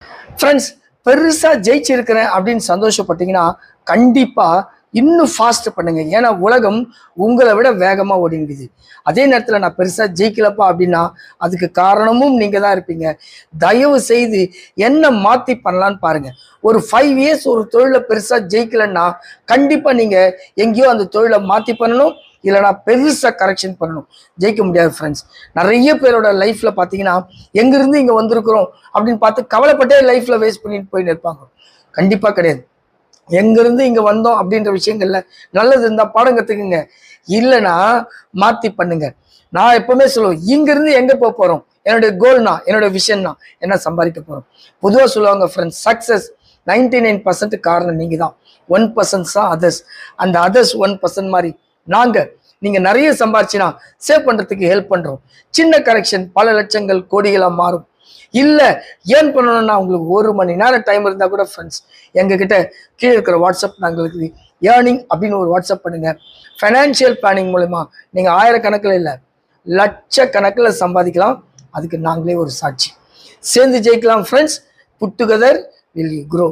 Friends, பெருசா ஜெயிச்சிருக்கிறேன் அப்படின்னு சந்தோஷப்பட்டீங்கன்னா கண்டிப்பா இன்னும் ஃபாஸ்ட் பண்ணுங்க. ஏன்னா உலகம் உங்களை விட வேகமா ஓடிங்குது. அதே நேரத்தில் நான் பெருசா ஜெயிக்கலப்பா அப்படின்னா அதுக்கு காரணமும் நீங்க தான் இருப்பீங்க. தயவு செய்து என்ன மாத்தி பண்ணலான்னு பாருங்க. ஒரு 5 இயர்ஸ் ஒரு தொழிலை பெருசா ஜெயிக்கலன்னா கண்டிப்பா நீங்க எங்கேயோ அந்த தொழிலை மாத்தி பண்ணணும், இல்லைனா பெருசா கரெக்ஷன் பண்ணணும். ஜெயிக்க முடியாது ஃப்ரெண்ட்ஸ். நிறைய பேரோட லைஃப்ல பார்த்தீங்கன்னா எங்கிருந்து இங்க வந்திருக்கிறோம் அப்படின்னு பார்த்து கவலைப்பட்டே லைஃப்ல வேஸ்ட் பண்ணிட்டு போயின்னு இருப்பாங்க. கண்டிப்பா கிடையாது. எங்கிருந்து இங்க வந்தோம் அப்படின்ற விஷயங்கள்ல நல்லது இருந்தா பாடம் கத்துக்குங்க, இல்லைன்னா மாத்தி பண்ணுங்க. நான் எப்பவுமே சொல்லுவேன், இங்கிருந்து எங்க போக போறோம், என்னுடைய கோல்னா என்னோட விஷன்னா என்ன சம்பாதிக்க போறோம். பொதுவா சொல்லுவாங்க ஃப்ரெண்ட்ஸ், சக்சஸ் 99% காரணம் நீங்க தான், 1% தான் அதர்ஸ். அந்த அதர்ஸ் 1% மாதிரி நாங்க. நீங்க நிறைய சம்பாரிச்சுனா சேவ் பண்றதுக்கு ஹெல்ப் பண்றோம். சின்ன கரெக்ஷன் பல லட்சங்கள் கோடிகளா மாறும். இல்லை ஏன் பண்ணணும்னா உங்களுக்கு 1 மணி நேரம் டைம் இருந்தால் கூட ஃப்ரெண்ட்ஸ் எங்ககிட்ட கீழே இருக்கிற வாட்ஸ்அப் நாங்களுக்கு ஏர்னிங் அப்படின்னு ஒரு வாட்ஸ்அப் பண்ணுங்க. ஃபைனான்சியல் பிளானிங் மூலமா நீங்கள் ஆயிரக்கணக்கில் இல்லை லட்சக்கணக்கில் சம்பாதிக்கலாம். அதுக்கு நாங்களே ஒரு சாட்சி. சேர்ந்து ஜெயிக்கலாம் friends. Put together will you grow.